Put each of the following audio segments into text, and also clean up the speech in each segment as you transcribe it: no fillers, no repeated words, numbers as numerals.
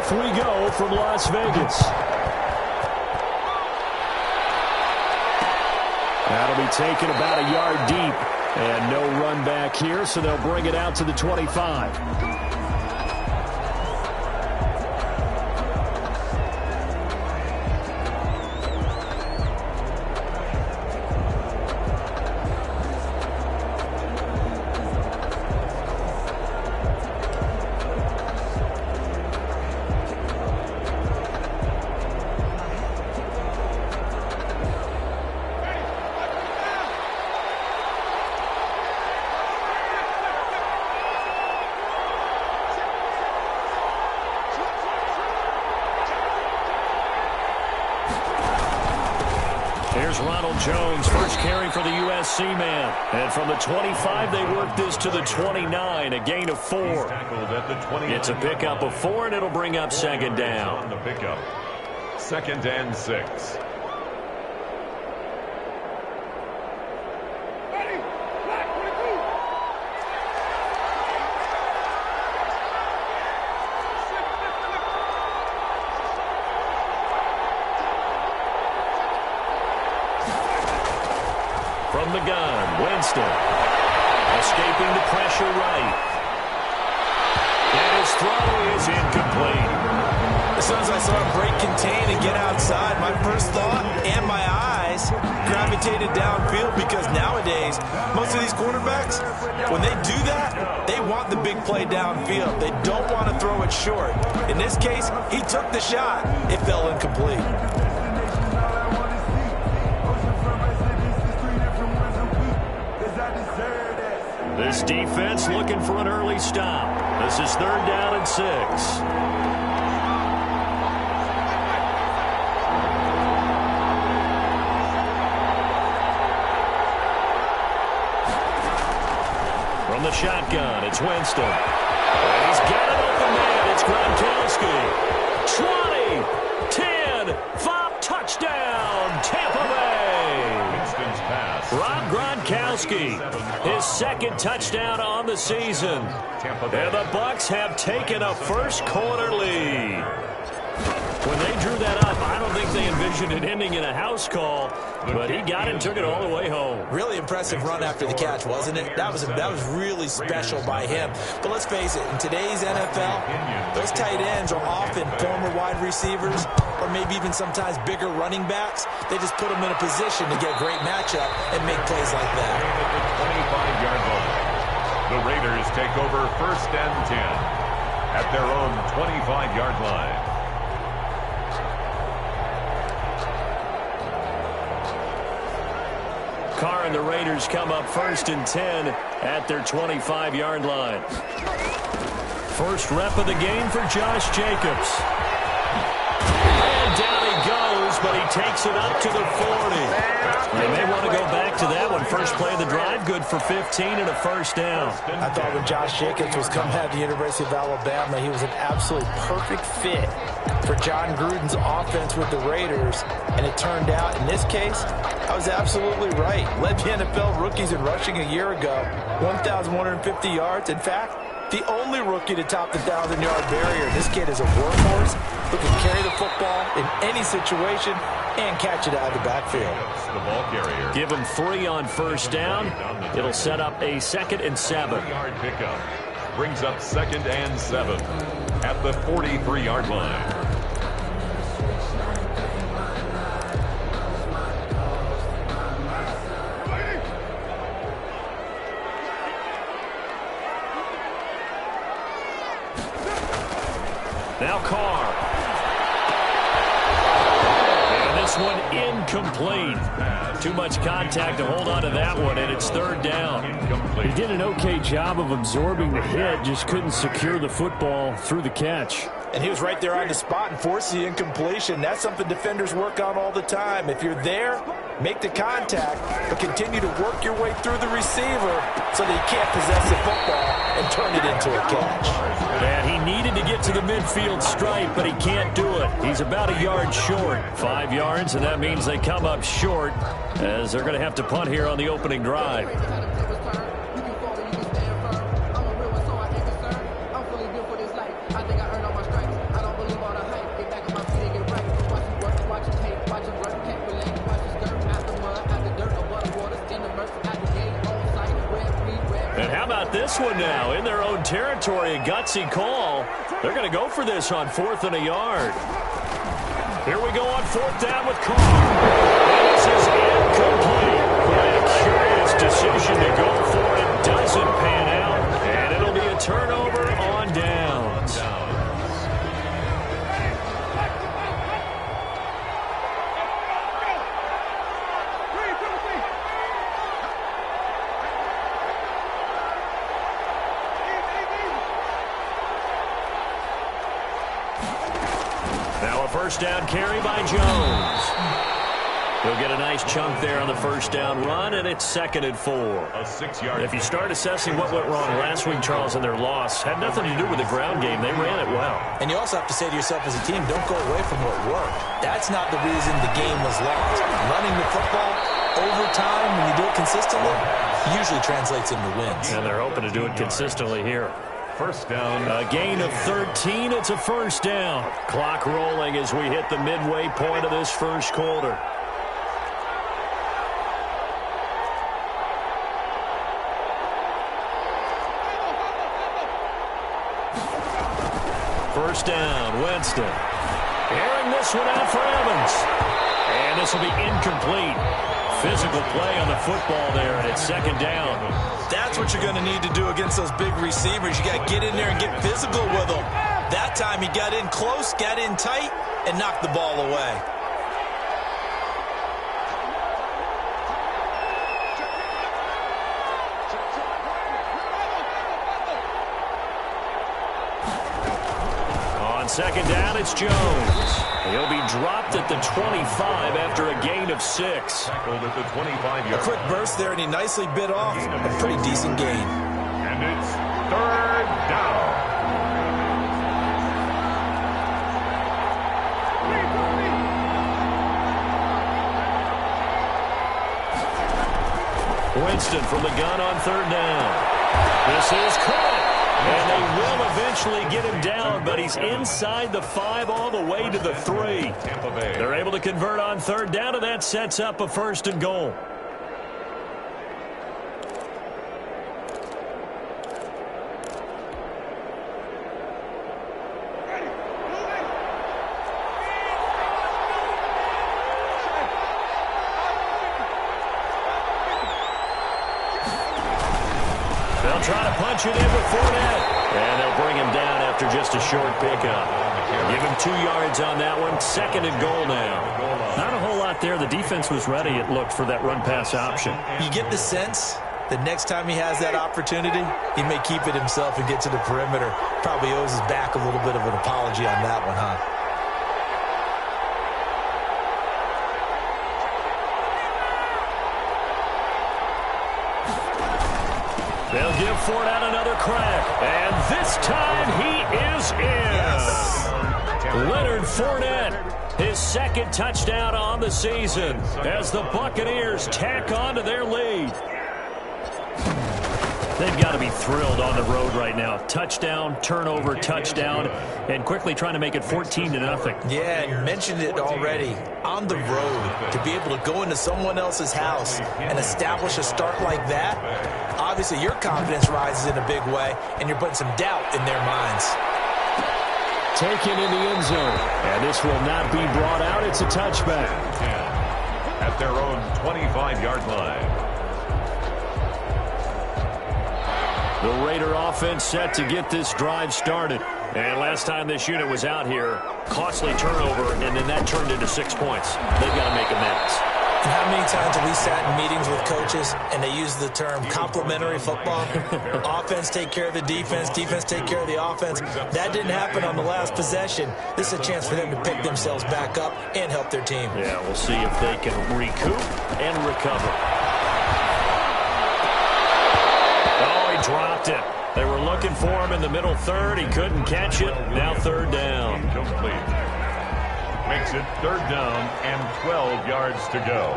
off we go from Las Vegas. That'll be taken about a yard deep. And no run back here, so they'll bring it out to the 25. Here's Ronald Jones, first carry for the USC man. And from the 25, they work this to the 29, a gain of 4. It's a pickup of 4, and it'll bring up second down. The pickup, 2nd and 6. From the gun, Winston. Escaping the pressure right. And his throw is incomplete. As soon as I saw him break contain and get outside, my first thought and my eyes gravitated downfield, because nowadays, most of these quarterbacks, when they do that, they want the big play downfield. They don't want to throw it short. In this case, he took the shot. It fell incomplete. This defense looking for an early stop. This is 3rd down and 6. From the shotgun, it's Winston. And he's got an open man. It's Gronkowski. 20, 10, 5, touchdown, Tampa Bay. Winston's pass. Rob Gronkowski, his 2nd touchdown on the season. And the Bucs have taken a first-quarter lead. When they drew that up, I don't think they envisioned it ending in a house call, but he got it and took it all the way home. Really impressive run after the catch, wasn't it? That was really special by him. But let's face it, in today's NFL, those tight ends are often former wide receivers or maybe even sometimes bigger running backs. They just put them in a position to get a great matchup and make plays like that. At the 25-yard line, the Raiders take over 1st and 10 at their own 25-yard line. Carr and the Raiders come up 1st and 10 at their 25-yard line. First rep of the game for Josh Jacobs. And down he goes, but he takes it up to the 40. They may want to go back to that one. First play of the drive, good for 15 and a first down. I thought when Josh Jacobs was coming out of the University of Alabama, he was an absolutely perfect fit for John Gruden's offense with the Raiders. And it turned out, in this case, I was absolutely right. Led the NFL rookies in rushing a year ago, 1,150 yards. In fact, the only rookie to top the 1,000-yard barrier. This kid is a workhorse who can carry the football in any situation and catch it out of the backfield. The ball carrier. Give him 3 on first down. It'll set up a 2nd and 7. 3-yard pickup brings up 2nd and 7 at the 43-yard line. Now Carr. And this one incomplete. Too much contact to hold on to that one, and it's 3rd down. He did an okay job of absorbing the hit, just couldn't secure the football through the catch. And he was right there on the spot and forced the incompletion. That's something defenders work on all the time. If you're there, make the contact, but continue to work your way through the receiver so that he can't possess the football and turn it into a catch. And he needed to get to the midfield stripe, but he can't do it. He's about a yard short. 5 yards, and that means they come up short as they're going to have to punt here on the opening drive. one now in their own territory. A gutsy call. They're going to go for this on 4th and a yard. Here we go on 4th down with Carr. And this is incomplete. A curious decision to go for it. Doesn't pan out. And it'll be a turnover on downs. Now a first down carry by Jones. He'll get a nice chunk there on the first down run, and it's 2nd and 4. A 6-yard. If you start assessing what went wrong last week, Charles, in their loss, had nothing to do with the ground game. They ran it well. And you also have to say to yourself as a team, don't go away from what worked. That's not the reason the game was lost. Running the football over time, when you do it consistently, usually translates into wins. And they're hoping to do it consistently here. First down. A gain of 13. It's a first down. Clock rolling as we hit the midway point of this first quarter. First down, Winston. Airing this one out for Evans. And this will be incomplete. Physical play on the football there, and it's 2nd down. That's what you're going to need to do against those big receivers. You got to get in there and get physical with them. That time he got in close, got in tight, and knocked the ball away. On 2nd down, it's Jones. He'll be dropped at the 25 after a gain of 6. Tackled at the 25-yard. A quick burst there, and he nicely bit off a pretty decent gain. And it's 3rd down. Winston from the gun on 3rd down. This is caught. And they will eventually get him down, but he's inside the 5 all the way to the 3. Tampa Bay. They're able to convert on 3rd down, and that sets up a 1st and goal. They'll try to punch it in with Fournette. And they'll bring him down after just a short pickup. Give him 2 yards on that one. 2nd and goal now. Not a whole lot there. The defense was ready, it looked, for that run-pass option. You get the sense that next time he has that opportunity, he may keep it himself and get to the perimeter. Probably owes his back a little bit of an apology on that one, huh? They'll give Fournette another crack. And this time he is in. Yes. Leonard Fournette, his 2nd touchdown on the season as the Buccaneers tack on to their lead. They've got to be thrilled on the road right now. Touchdown, turnover, touchdown, and quickly trying to make it 14-0. Yeah, and mentioned it already. On the road, to be able to go into someone else's house and establish a start like that, obviously your confidence rises in a big way, and you're putting some doubt in their minds. Taken in the end zone, and this will not be brought out. It's a touchback. At their own 25-yard line. The Raider offense set to get this drive started. And last time this unit was out here, costly turnover, and then that turned into 6 points. They've got to make amends. And how many times have we sat in meetings with coaches and they use the term complementary football? Offense take care of the defense, defense take care of the offense. That didn't happen on the last possession. This is a chance for them to pick themselves back up and help their team. Yeah, we'll see if they can recoup and recover. Oh, he dropped it. They were looking for him in the middle third. He couldn't catch it. Now 3rd down. Incomplete. Makes it 3rd down and 12 yards to go.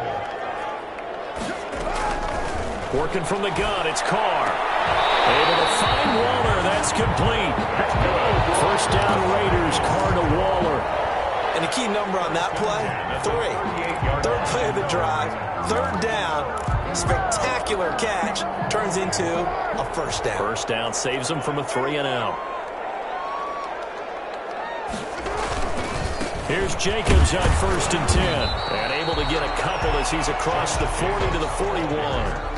Working from the gun, it's Carr. Able to find Waller. That's complete. First down Raiders, Carr to Waller. And he key number on that play? 3. Third play of the drive, third down, spectacular catch, turns into a first down. First down saves him from a 3-and-out. Here's Jacobs on 1st and 10. And able to get a couple as he's across the 40 to the 41.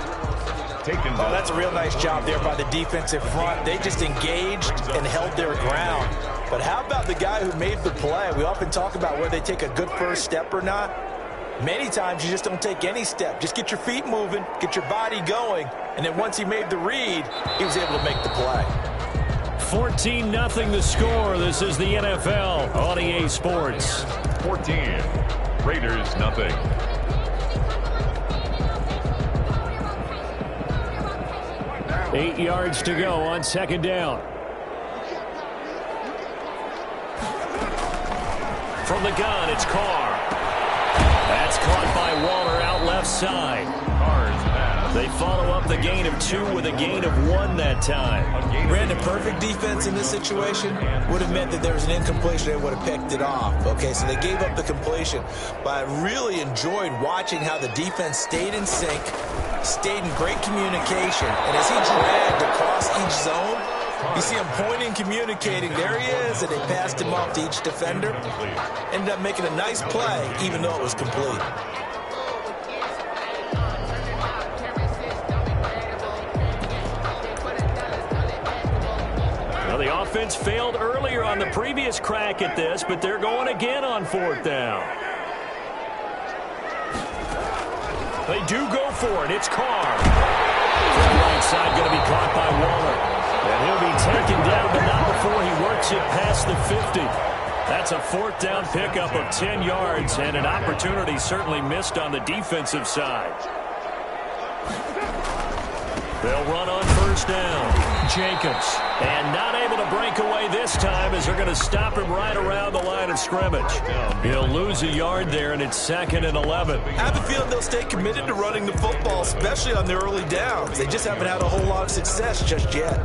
Oh, that's a real nice job there by the defensive front. They just engaged and held their ground. But how about the guy who made the play? We often talk about whether they take a good first step or not. Many times you just don't take any step. Just get your feet moving, get your body going, and then once he made the read, he was able to make the play. 14-0 the score. This is the NFL on EA Sports. 14. Raiders nothing. Eight yards to go on second down. From the gun, it's Carr. That's caught by Waller out left side. Carr's pass. They follow up the gain of 2 with a gain of 1 that time. Brandon, perfect defense in this situation would have meant that there was an incompletion. They would have picked it off. Okay, so they gave up the completion. But I really enjoyed watching how the defense stayed in sync, stayed in great communication. And as he dragged across each zone, you see him pointing, communicating. There he is, and they passed him off to each defender. Ended up making a nice play, even though it was complete. Well, the offense failed earlier on the previous crack at this, but they're going again on 4th down. They do go for it. It's Carr. From the right side, going to be caught by Waller. And he'll be taken down, but not before he works it past the 50. That's a 4th down pickup of 10 yards, and an opportunity certainly missed on the defensive side. They'll run on 1st down. Jacobs. And not able to break away this time as they're going to stop him right around the line of scrimmage. He'll lose a yard there, and it's 2nd and 11. I have a feeling they'll stay committed to running the football, especially on their early downs. They just haven't had a whole lot of success just yet.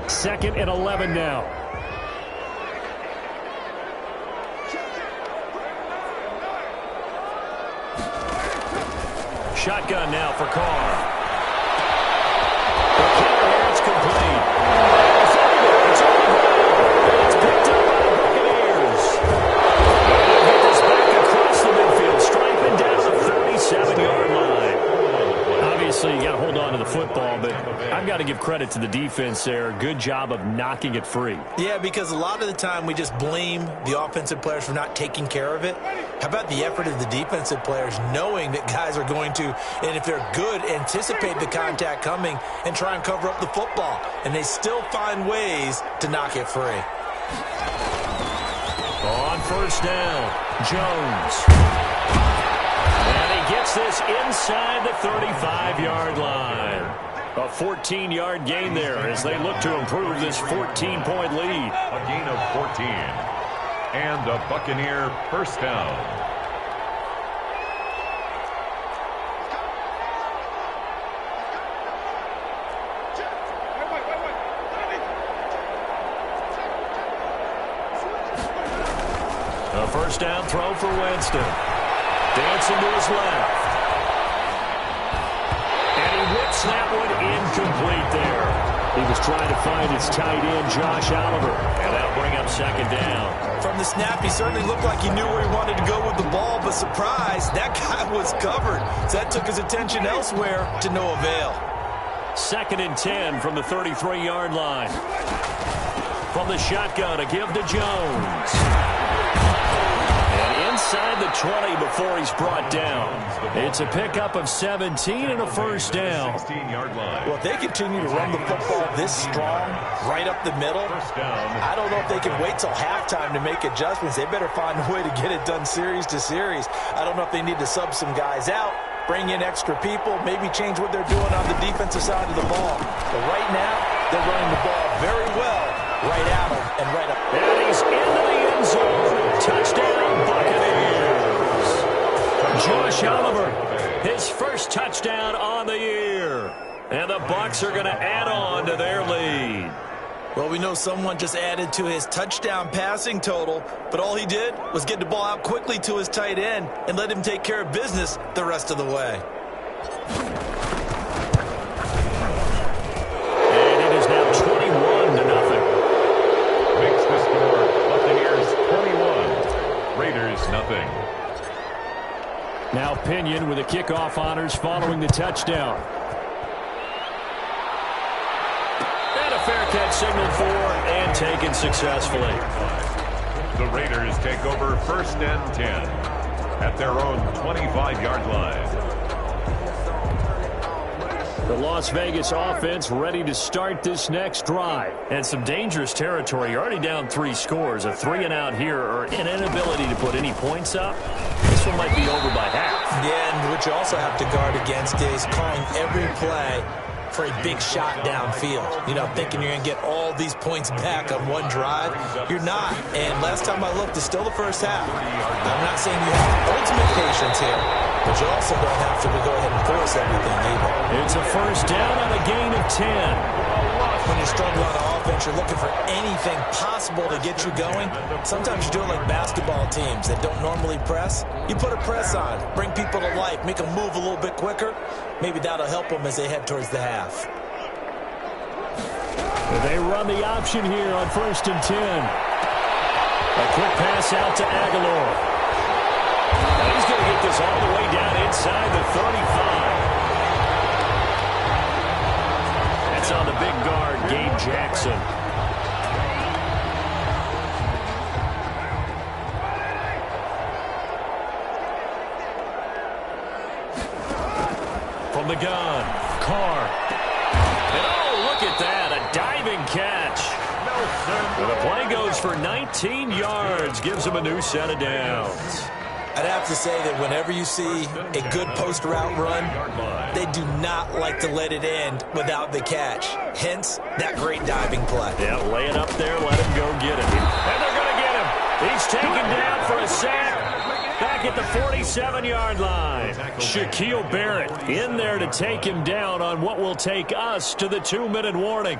Second and 11 now. Shotgun now for Carr. The counter here, it's complete. It's over. It's picked up by the Buccaneers. They'll get this back across the midfield, striping down the 37-yard line. Obviously, you got to hold on to the football, but I've got to give credit to the defense there. Good job of knocking it free. Yeah, because a lot of the time we just blame the offensive players for not taking care of it. How about the effort of the defensive players knowing that guys are going to, and if they're good, anticipate the contact coming and try and cover up the football. And they still find ways to knock it free. On 1st down, Jones. And he gets this inside the 35-yard line. A 14-yard gain there as they look to improve this 14-point lead. A gain of 14. And a Buccaneer first down. A first down throw for Winston. Dancing to his left. And he whips that one incomplete there. He was trying to find his tight end, Josh Oliver. And that'll bring up 2nd down. From the snap, he certainly looked like he knew where he wanted to go with the ball, but surprise, that guy was covered. So that took his attention elsewhere to no avail. 2nd and 10 from the 33-yard line. From the shotgun, a give to Jones. And inside the 20 before he's brought down. It's a pickup of 17 and a first down. 16-yard line. Well, if they continue to run the football this strong, right up the middle, First down. I don't know if they can wait till halftime to make adjustments. They better find a way to get it done series to series. I don't know if they need to sub some guys out, bring in extra people, maybe change what they're doing on the defensive side of the ball. But right now, they're running the ball very well, right at them and right up. And he's into the end zone. Touchdown, Buccaneers. Josh Oliver, his first touchdown on the year. And the Bucs are going to add on to their lead. Well, we know someone just added to his touchdown passing total, but all he did was get the ball out quickly to his tight end and let him take care of business the rest of the way. And it is now 21-0. Makes the score Buccaneers 21, Raiders nothing. Now Pinion with the kickoff honors following the touchdown. And a fair catch signaled for and taken successfully. The Raiders take over 1st and 10 at their own 25-yard line. The Las Vegas offense ready to start this next drive. And some dangerous territory. You're already down 3 scores. A 3-and-out here or an inability to put any points up. This one might be over by half. Yeah, and what you also have to guard against is calling every play for a big shot downfield. You know, thinking you're going to get all these points back on one drive. You're not. And last time I looked, it's still the first half. I'm not saying you have ultimate patience here, but you also don't have to go ahead and force everything either. It's a first down on a gain of 10. When you struggle on offense, you're looking for anything possible to get you going. Sometimes you do it like basketball teams that don't normally press. You put a press on, bring people to life, make them move a little bit quicker. Maybe that'll help them as they head towards the half. They run the option here on 1st and 10. A quick pass out to Aguilar. Now he's going to get this all the way down inside the 35. That's on the big guard, Gabe Jackson. From the gun, Carr. And oh, look at that, a diving catch. Well, the play goes for 19 yards, gives him a new set of downs. I'd have to say that whenever you see a good post route run, they do not like to let it end without the catch. Hence, that great diving play. Yeah, lay it up there, let him go get it. And they're going to get him. He's taken down for a sack. Back at the 47-yard line. Shaquille Barrett in there to take him down on what will take us to the 2-minute warning.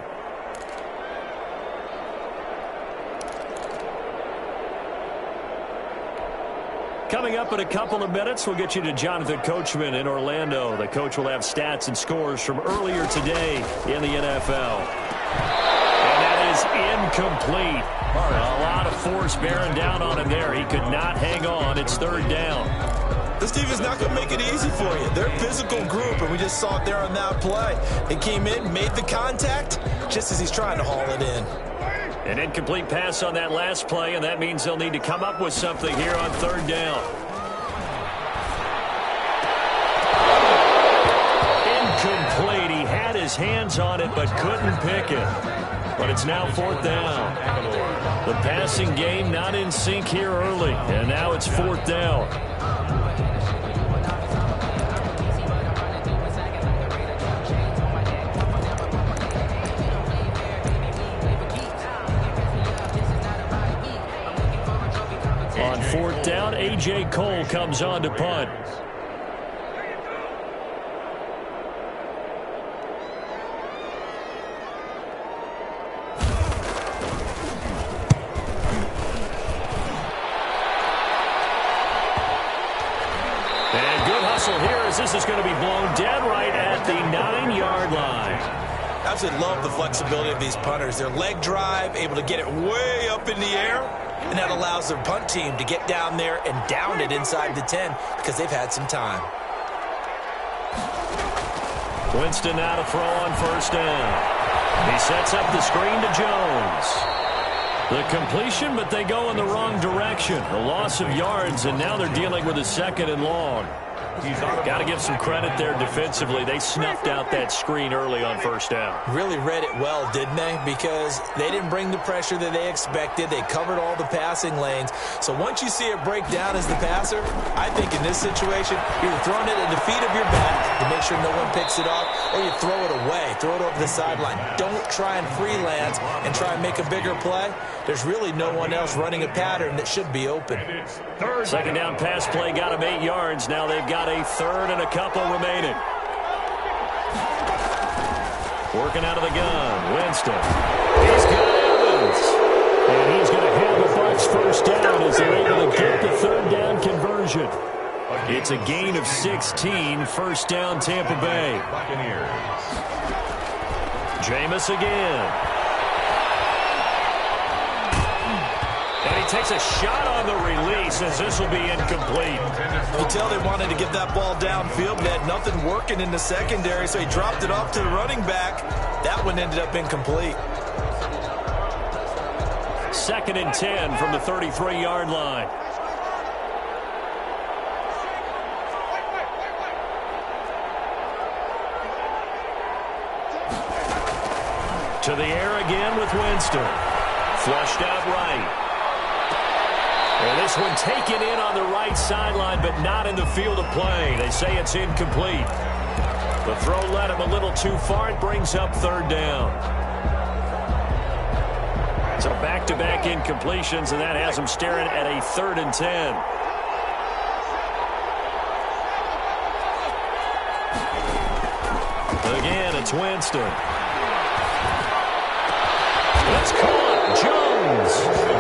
Coming up in a couple of minutes, we'll get you to Jonathan Coachman in Orlando. The coach will have stats and scores from earlier today in the NFL. And that is incomplete. A lot of force bearing down on him there. He could not hang on. It's 3rd down. This team is not going to make it easy for you. They're a physical group, and we just saw it there on that play. He came in, made the contact, just as he's trying to haul it in. An incomplete pass on that last play, and that means they'll need to come up with something here on 3rd down. Incomplete. He had his hands on it but couldn't pick it. But it's now 4th down. The passing game not in sync here early, and now it's 4th down. On 4th down, A.J. Cole comes on to punt. And good hustle here as this is going to be blown dead right at the 9-yard line. I absolutely love the flexibility of these punters. Their leg drive, able to get it way up in the air, and that allows their punt team to get down there and down it inside the 10 because they've had some time. Winston now to throw on 1st down. He sets up the screen to Jones. The completion, but they go in the wrong direction. A loss of yards, and now they're dealing with a 2nd and long. Got to give some credit there defensively. They snuffed out that screen early on 1st down. Really read it well, didn't they? Because they didn't bring the pressure that they expected. They covered all the passing lanes. So once you see it break down as the passer, I think in this situation, you're either throwing it at the feet of your back to make sure no one picks it off, or you throw it away, throw it over the sideline. Don't try and freelance and try and make a bigger play. There's really no one else running a pattern that should be open. 2nd down pass play got him 8 yards. Now they've got a 3rd and a couple remaining. Working out of the gun, Winston. He's got as they're able to get the third down conversion. It's a gain of 16, first down Tampa Bay. Jameis again. And he takes a shot on the release as this will be incomplete. You tell they wanted to get that ball downfield, but had nothing working in the secondary, so he dropped it off to the running back. That one ended up incomplete. 2nd and 10 from the 33-yard line. To the air again with Winston. Flushed out right. And this one taken in on the right sideline, but not in the field of play. They say it's incomplete. The throw led him a little too far. It brings up third down. So back-to-back incompletions, and that has him staring at a 3rd and 10. Again, it's Winston. That's caught. Jones.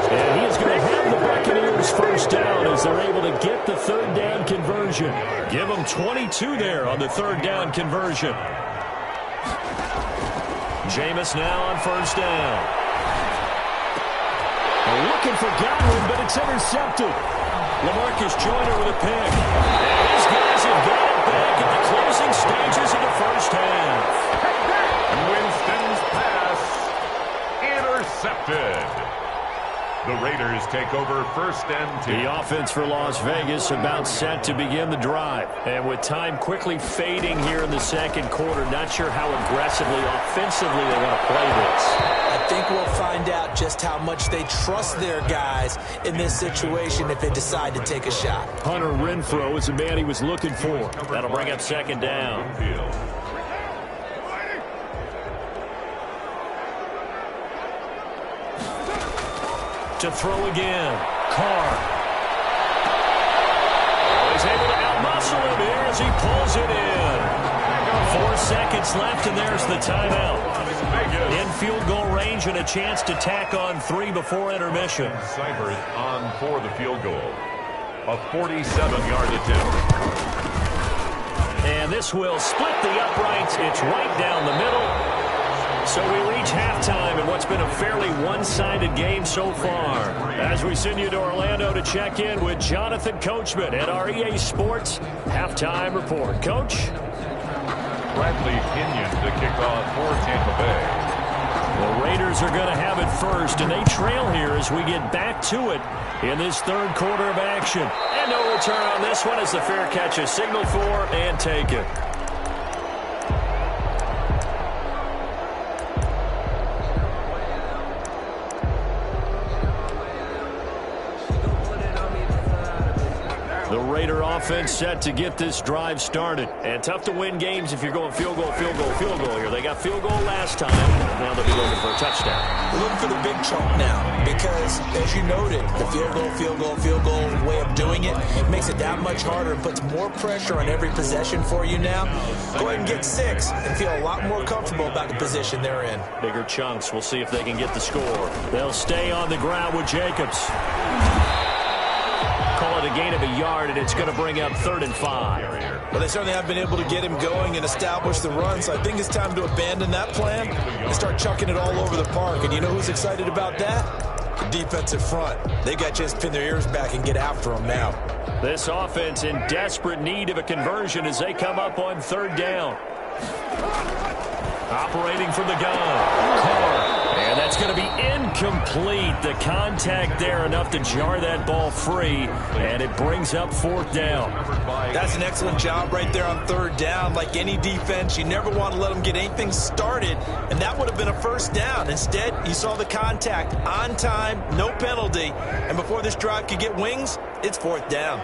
And he is going to have the Buccaneers first down as they're able to get the third down conversion. Give them 22 there on the third down conversion. Jameis now on first down. Looking for Godwin, but it's intercepted. LaMarcus Joyner with a pick. And these guys have got it back at the closing stages of the first half. Winston's pass intercepted. The Raiders take over 1st and 10. The offense for Las Vegas about set to begin the drive. And with time quickly fading here in the second quarter, not sure how aggressively, offensively they want to play this. I think we'll find out just how much they trust their guys in this situation if they decide to take a shot. Hunter Renfrow is the man he was looking for. That'll bring up 2nd down. To throw again. Carr. He's able to outmuscle him here as he pulls it in. 4 seconds left, and there's the timeout. In field goal range and a chance to tack on 3 before intermission. Cybers on for the field goal. A 47-yard attempt. And this will split the uprights. It's right down the middle. So we reach halftime in what's been a fairly one-sided game so far. As we send you to Orlando to check in with Jonathan Coachman at our EA Sports Halftime Report. Coach? Bradley Pinion to kick off for Tampa Bay. The Raiders are going to have it first, and they trail here as we get back to it in this third quarter of action. And no return on this one as the fair catch is signaled for and taken. The Raider offense set to get this drive started. And tough to win games if you're going field goal, field goal, field goal here. They got field goal last time. Now they'll be looking for a touchdown. We're looking for the big chunk now because, as you noted, the field goal way of doing it makes it that much harder and puts more pressure on every possession for you now. Go ahead and get 6 and feel a lot more comfortable about the position they're in. Bigger chunks. We'll see if they can get the score. They'll stay on the ground with Jacobs. Call it a gain of a yard, and it's going to bring up 3rd and 5. Well, they certainly have been able to get him going and establish the run, so I think it's time to abandon that plan and start chucking it all over the park. And you know who's excited about that? The defensive front. They've got a chance to pin their ears back and get after them now. This offense in desperate need of a conversion as they come up on 3rd down. Operating from the gun. Carr. And that's going to be incomplete. The contact there enough to jar that ball free, and it brings up 4th down. That's an excellent job right there on 3rd down. Like any defense, you never want to let them get anything started, and that would have been a first down. Instead, you saw the contact on time, no penalty, and before this drive could get wings, it's 4th down.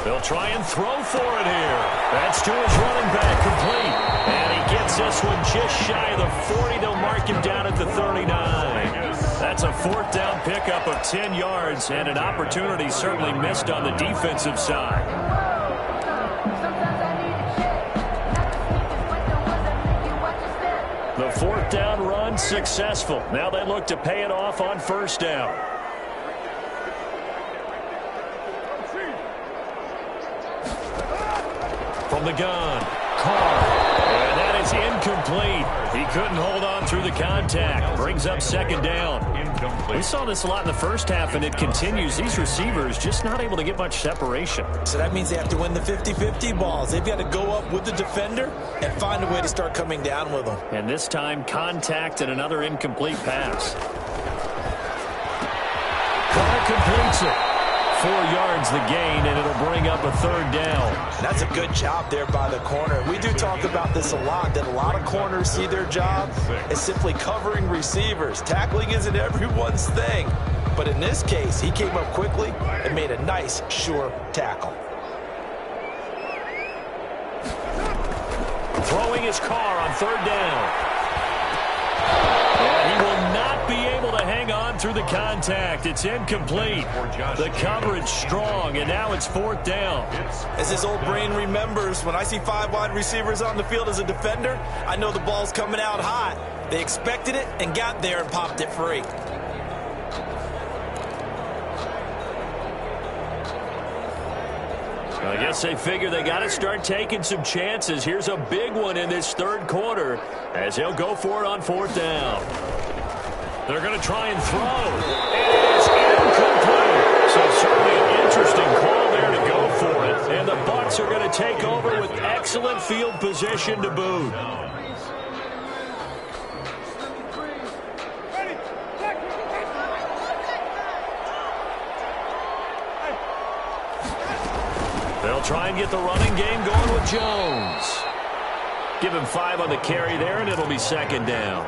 They'll try and throw for it here. That's to his running back, complete. And he gets this one just shy of the 40. They'll mark him down at the 39. That's a 4th down pickup of 10 yards and an opportunity certainly missed on the defensive side. The fourth down run successful. Now they look to pay it off on first down. From the gun, Carr. And that is incomplete. He couldn't hold on through the contact. Brings up second down. We saw this a lot in the first half, and it continues. These receivers just not able to get much separation. So that means they have to win the 50-50 balls. They've got to go up with the defender and find a way to start coming down with them. And this time, contact and another incomplete pass. Carr completes it. 4 yards the gain, and it'll bring up a third down. That's a good job there by the corner. We do talk about this a lot, that a lot of corners see their job as simply covering receivers. Tackling isn't everyone's thing. But in this case, he came up quickly and made a nice, sure tackle. Throwing his Carr on third down. And he will not be able to hang on through the contact. It's incomplete. The coverage strong, and now it's fourth down. As his old brain remembers, when I see 5 wide receivers on the field as a defender, I know the ball's coming out hot. They expected it and got there and popped it free. I guess they figure they got to start taking some chances. Here's a big one in this third quarter as he'll go for it on fourth down. They're going to try and throw. It is incomplete. So certainly an interesting call there to go for it. And the Bucs are going to take over with excellent field position to boot. They'll try and get the running game going with Jones. Give him 5 on the carry there, and it'll be second down.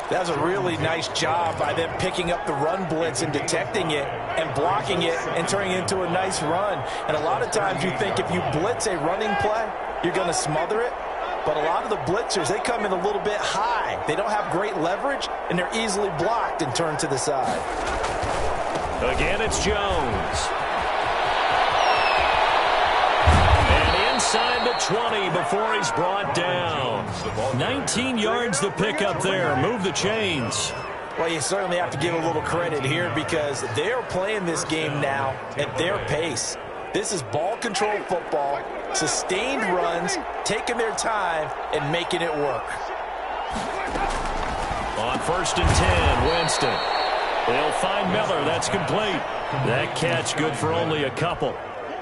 That was a really nice job by them picking up the run blitz and detecting it and blocking it and turning it into a nice run. And a lot of times you think if you blitz a running play, you're going to smother it. But a lot of the blitzers, they come in a little bit high. They don't have great leverage, and they're easily blocked and turned to the side. Again, it's Jones. Inside the 20 before he's brought down. 19 yards the pickup there. Move the chains. Well, you certainly have to give a little credit here because they're playing this game now at their pace. This is ball control football, sustained runs, taking their time, and making it work. On first and 10, Winston. They'll find Miller. That's complete. That catch good for only a couple.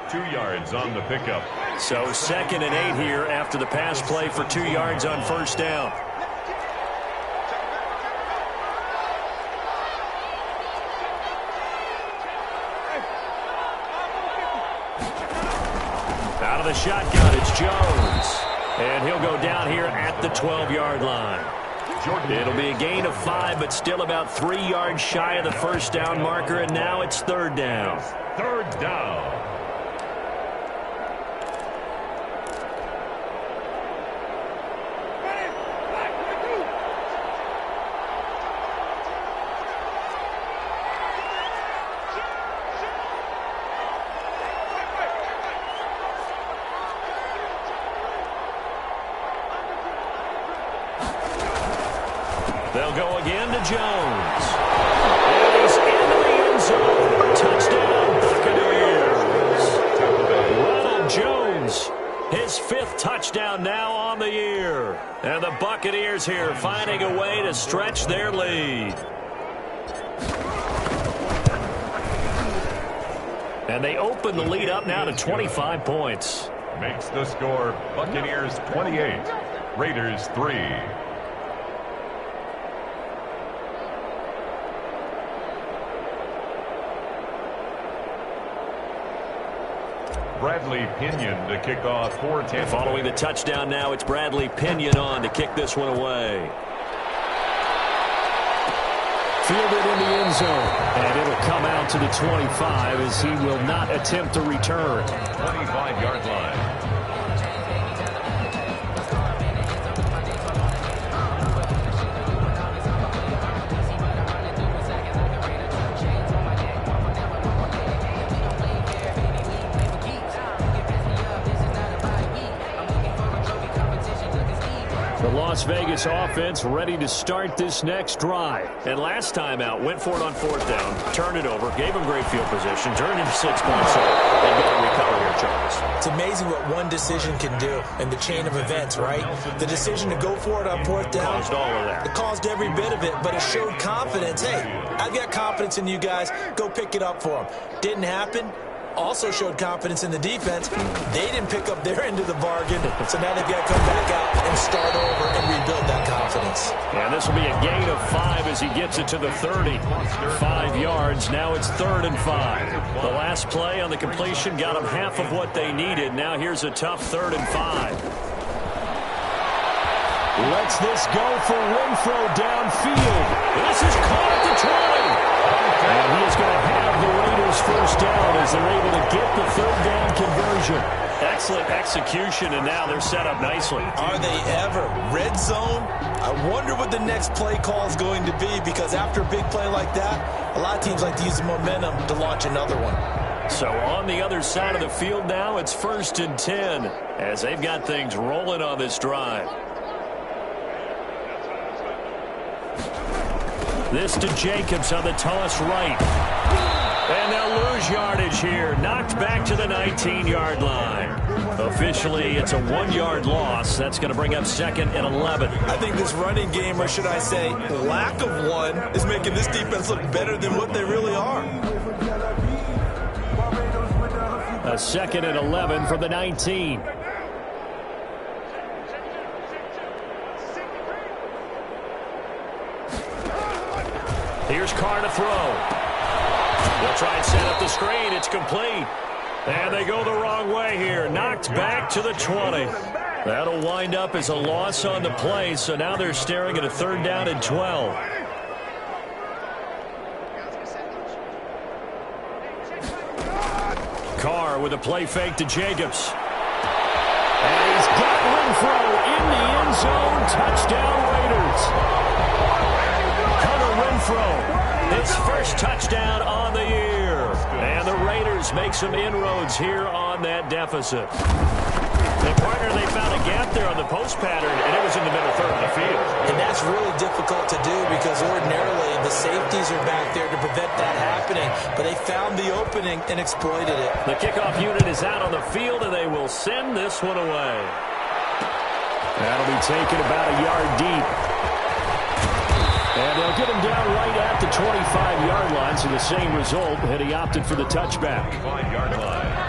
2 yards on the pickup. So second and 8 here after the pass play for 2 yards on first down. Out of the shotgun, it's Jones. And he'll go down here at the 12-yard line. It'll be a gain of 5, but still about 3 yards shy of the first down marker, and now it's third down. Third down. They'll go again to Jones. And he's into the end zone. Touchdown, Buccaneers. Ronald Jones, his 5th touchdown now on the year. And the Buccaneers here finding a way to stretch their lead. And they open the lead up now to 25 points. Makes the score Buccaneers 28, Raiders 3. Bradley Pinion to kick off for Tampa. Following the touchdown now, it's Bradley Pinion on to kick this one away. Fielded in the end zone, and it'll come out to the 25 as he will not attempt to return. 25-yard line. The Las Vegas offense ready to start this next drive. And last time out, went for it on fourth down, turned it over, gave them great field position, turned into 6 points. So they've got to recover here, Charles. It's amazing what one decision can do in the chain of events, right? The decision to go for it on fourth down. Caused all of that. It caused every bit of it, but it showed confidence. Hey, I've got confidence in you guys. Go pick it up for them. Didn't happen. Also showed confidence in the defense. They didn't pick up their end of the bargain, so now they've got to come back out and start over and rebuild that confidence. And this will be a gain of 5 as he gets it to the 30. 5 yards. Now it's 3rd and 5. The last play on the completion got them half of what they needed. Now here's a tough 3rd and 5. Lets this go for Renfro downfield. This is caught at the 20. And he is going to have the Raiders first down as they're able to get the 3rd down conversion. Excellent execution, and now they're set up nicely. Are they ever? Red zone? I wonder what the next play call is going to be, because after a big play like that, a lot of teams like to use the momentum to launch another one. So on the other side of the field now, it's 1st and 10 as they've got things rolling on this drive. This to Jacobs on the toss right. And they'll lose yardage here. Knocked back to the 19-yard line. Officially, it's a 1-yard loss. That's going to bring up 2nd and 11. I think this running game, or should I say lack of one, is making this defense look better than what they really are. A 2nd and 11 from the 19. Here's Carr to throw. They'll try and set up the screen. It's complete. And they go the wrong way here. Knocked back to the 20. That'll wind up as a loss on the play, so now they're staring at a 3rd down and 12. Carr with a play fake to Jacobs. And he's got Renfro in the end zone. Touchdown, Raiders. Renfro, his first touchdown on the year. And the Raiders make some inroads here on that deficit. And partner, they found a gap there on the post pattern, and it was in the middle 3rd of the field. And that's really difficult to do because ordinarily the safeties are back there to prevent that happening. But they found the opening and exploited it. The kickoff unit is out on the field, and they will send this one away. That'll be taken about a yard deep. And they'll get him down right at the 25-yard line, so the same result, and he opted for the touchback. 25-yard line.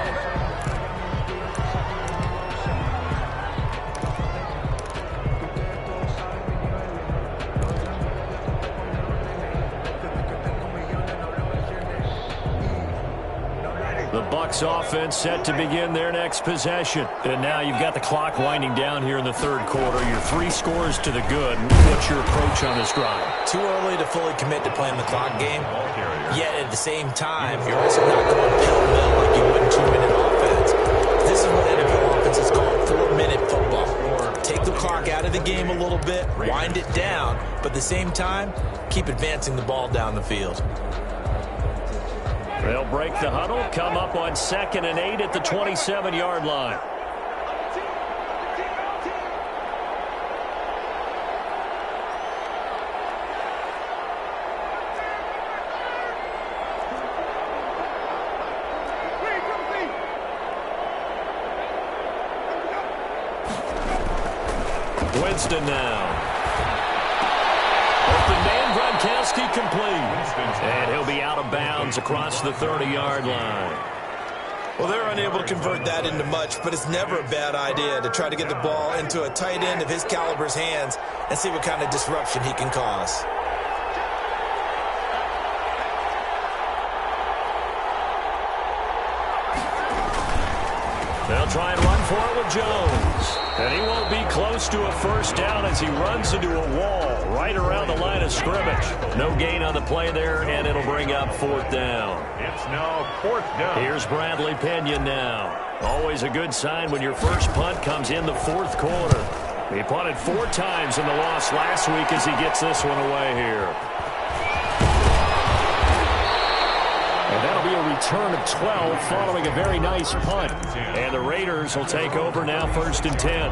The Bucs offense set to begin their next possession. And now you've got the clock winding down here in the 3rd quarter. You're 3 scores to the good. What's your approach on this drive? Too early to fully commit to playing the clock game. Yet at the same time, you're also not going pell-mell like you would in 2-minute offense. This is what NFL offenses call 4-minute football. Take the clock out of the game a little bit, wind it down, but at the same time, keep advancing the ball down the field. They'll break the huddle, come up on 2nd and 8 at the 27-yard line. Winston now. Open man, Gronkowski complete. And he'll be out of bounds across the 30-yard line. Well, they're unable to convert that into much, but it's never a bad idea to try to get the ball into a tight end of his caliber's hands and see what kind of disruption he can cause. They'll try and run for it with Jones. And he won't be close to a first down as he runs into a wall right around the line of scrimmage. No gain on the play there, and it'll bring up 4th down. It's now 4th down. Here's Bradley Pinion now. Always a good sign when your first punt comes in the 4th quarter. He punted 4 times in the loss last week as he gets this one away here. And that'll be a return of 12 following a very nice punt. And the Raiders will take over now 1st and 10.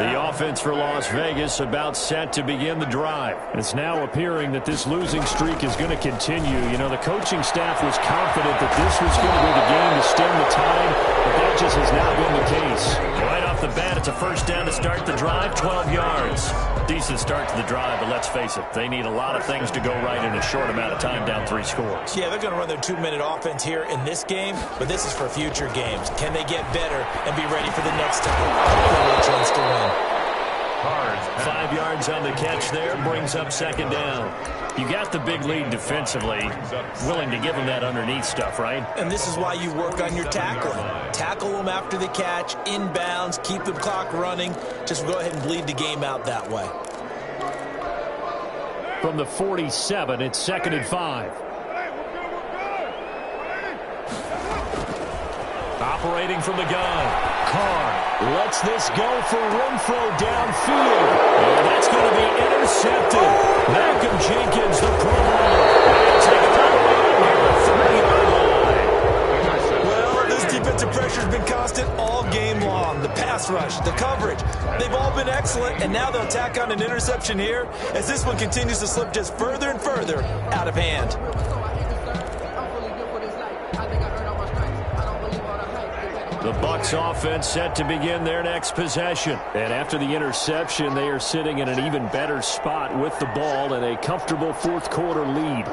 The offense for Las Vegas about set to begin the drive. It's now appearing that this losing streak is going to continue. You know, the coaching staff was confident that this was going to be the game to stem the tide, but that just has not been the case. Right off the bat, it's a first down to start the drive, 12 yards. Decent start to the drive, but let's face it, they need a lot of things to go right in a short amount of time, down 3 scores. Yeah, they're going to run their 2-minute offense here in this game, but this is for future games. Can they get better and be ready for the next time? A chance to win. 5 yards on the catch there, brings up second down. You got the big lead defensively, willing to give them that underneath stuff, right? And this is why you work on your tackling. Tackle them after the catch, inbounds, keep the clock running. Just go ahead and bleed the game out that way. From the 47, it's 2nd and 5. Operating from the gun. Carr lets this go for Renfro downfield. And that's going to be intercepted. Malcolm Jenkins, the Pro Bowler. Take it all the way to the 3-yard line. Well, this defensive pressure has been constant all game long. The pass rush, the coverage, they've all been excellent, and now they'll tack on an interception here as this one continues to slip just further and further out of hand. The Bucs offense set to begin their next possession. And after the interception, they are sitting in an even better spot with the ball and a comfortable fourth-quarter lead.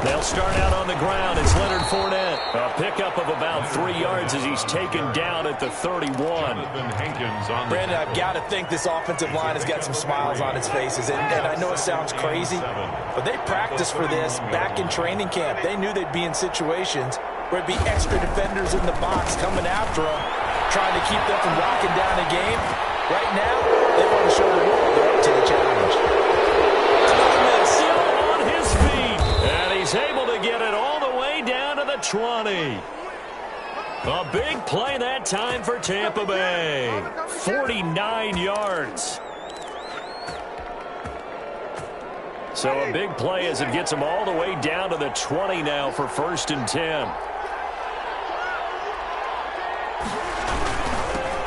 They'll start out on the ground. It's Leonard Fournette. A pickup of about 3 yards as he's taken down at the 31. Brandon, I've got to think this offensive line has got some smiles on its faces. And I know it sounds crazy, but they practiced for this back in training camp. They knew they'd be in situations where it'd be extra defenders in the box coming after them, trying to keep them from locking down a game. Right now, they want to show the world they're up to the challenge. Still on his feet, and he's able to get it all the way down to the 20. A big play that time for Tampa Bay. 49 yards. So a big play as it gets them all the way down to the 20 now for 1st and 10.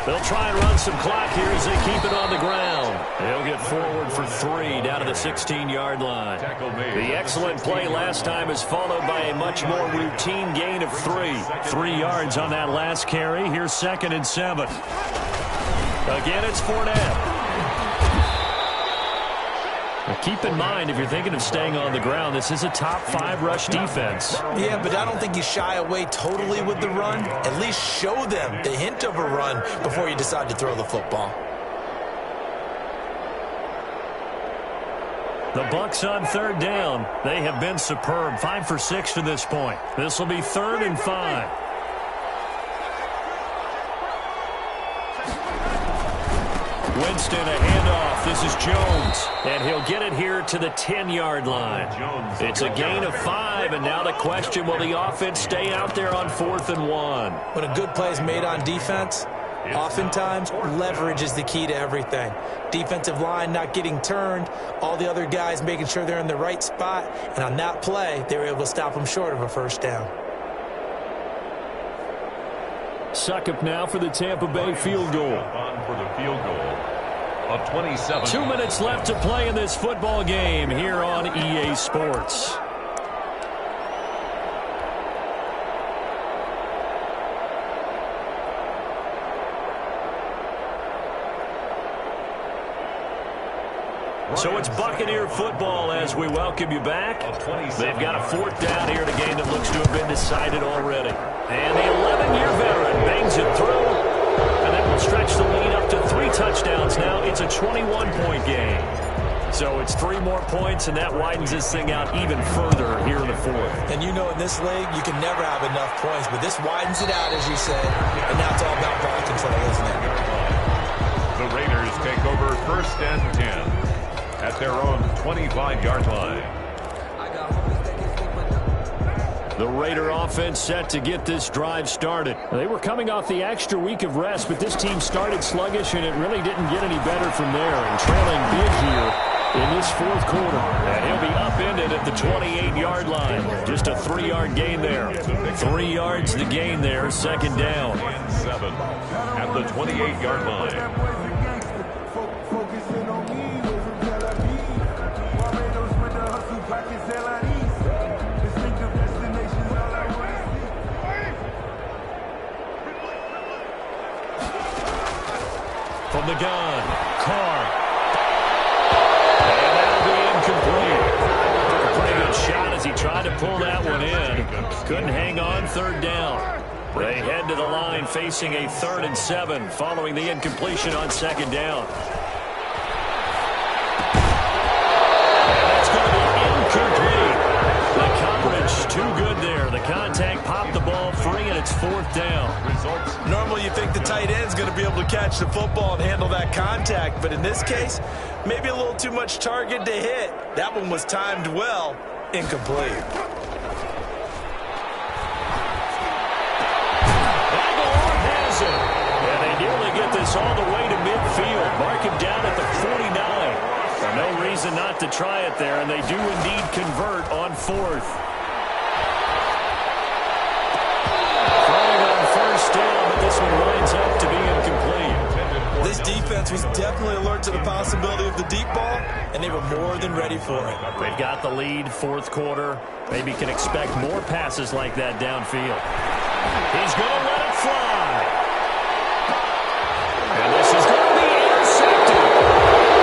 They'll try and run some clock here as they keep it on the ground. They'll get forward for 3 down to the 16-yard line. The excellent play last time is followed by a much more routine gain of 3. 3 yards on that last carry. Here's 2nd and 7. Again, it's Fournette. Now keep in mind, if you're thinking of staying on the ground, this is a top 5 rush defense. Yeah, but I don't think you shy away totally with the run. At least show them the hint of a run before you decide to throw the football. The Bucs on 3rd down. They have been superb. 5 for 6 to this point. This will be 3rd and 5. Winston, a handoff. This is Jones. And he'll get it here to the 10-yard line. It's a gain of 5, and now the question, will the offense stay out there on 4th and 1? When a good play is made on defense, oftentimes leverage is the key to everything. Defensive line not getting turned, all the other guys making sure they're in the right spot, and on that play, they were able to stop them short of a 1st down. Succop now for the Tampa Bay field goal. On for the field goal of 27. 2 minutes left to play in this football game here on EA Sports. So it's Buccaneer football as we welcome you back. They've got a 4th down here in a game that looks to have been decided already. And the 11-year veteran bangs it through. And that will stretch the lead up to 3 touchdowns now. It's a 21-point game. So it's 3 more points, and that widens this thing out even further here in the 4th. And you know in this league, you can never have enough points, but this widens it out, as you said. And now it's all about ball control, isn't it? The Raiders take over 1st and 10. At their own 25-yard line. The Raider offense set to get this drive started. They were coming off the extra week of rest, but this team started sluggish, and it really didn't get any better from there. And trailing big here in this fourth quarter. And he'll be upended at the 28-yard line. Just a 3-yard gain there. 3 yards to gain there, second down. 7 at the 28-yard line. From the gun, Carr. And that'll be incomplete. A pretty good shot as he tried to pull that one in. Couldn't hang on, third down. They head to the line facing a 3rd and 7 following the incompletion on second down. And that's going to be incomplete. The coverage too good there. The contact popped the ball free, and it's 4th down. Normally you think the tight end's going to be able to catch the football and handle that contact, but in this case, maybe a little too much target to hit. That one was timed well, incomplete. Aguilar has it. And they nearly get this all the way to midfield. Mark him down at the 49. No reason not to try it there, and they do indeed convert on 4th. Throwing on first down, but this one winds up to be incomplete. This defense was definitely alert to the possibility of the deep ball, and they were more than ready for it. They've got the lead, fourth quarter. Maybe can expect more passes like that downfield. He's going to let it fly. And this is going to be intercepted.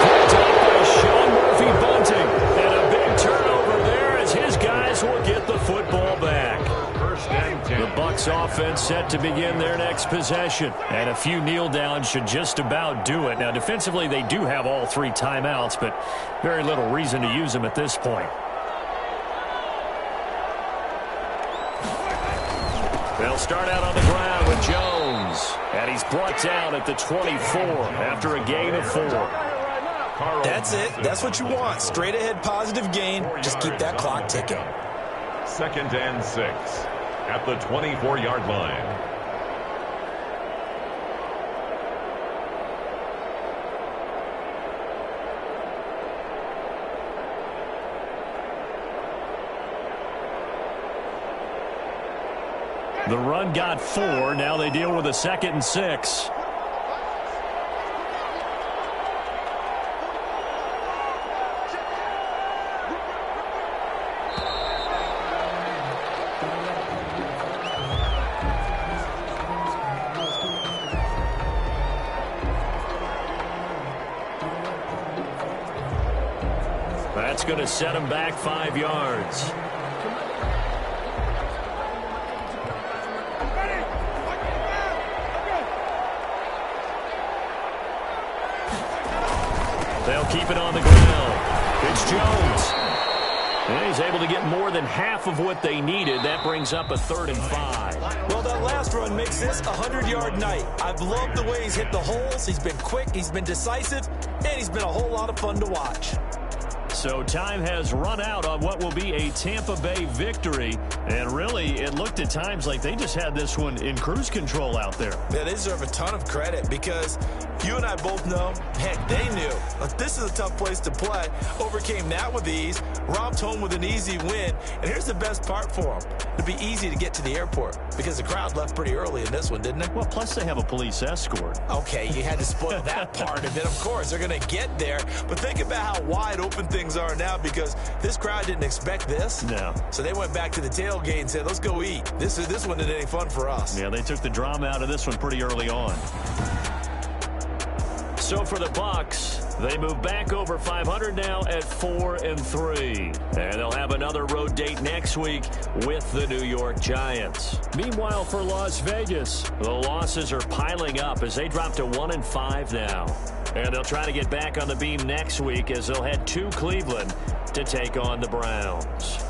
Picked up by Sean Murphy Bunting. And a big turnover there as his guys will get the football back. The Bucs offense set to begin their next possession. And a few kneel downs should just about do it. Now, defensively, they do have all 3 timeouts, but very little reason to use them at this point. They'll start out on the ground with Jones. And he's brought down at the 24 after a gain of 4. That's it. That's what you want. Straight ahead positive gain. Just keep that clock ticking. 2nd and 6 at the 24-yard line. The run got 4. Now they deal with a 2nd and 6. That's going to set him back 5 yards. They'll keep it on the ground. It's Jones. And he's able to get more than half of what they needed. That brings up a 3rd and 5. Well, that last run makes this a 100-yard night. I've loved the way he's hit the holes. He's been quick, he's been decisive, and he's been a whole lot of fun to watch. So time has run out on what will be a Tampa Bay victory. And really, it looked at times like they just had this one in cruise control out there. Yeah, they deserve a ton of credit because you and I both know, heck, they knew. But this is a tough place to play. Overcame that with ease, romped home with an easy win. And here's the best part for them. It'd be easy to get to the airport because the crowd left pretty early in this one, didn't it? Well, plus they have a police escort. Okay, you had to spoil that part of it. Of course, they're going to get there. But think about how wide open things are now because this crowd didn't expect this. No. So they went back to the tailgate and said, let's go eat. This one isn't any fun for us. Yeah, they took the drama out of this one pretty early on. So for the Bucs, they move back over 500 now at 4-3. And they'll have another road date next week with the New York Giants. Meanwhile, for Las Vegas, the losses are piling up as they drop to 1-5 now. And they'll try to get back on the beam next week as they'll head to Cleveland to take on the Browns.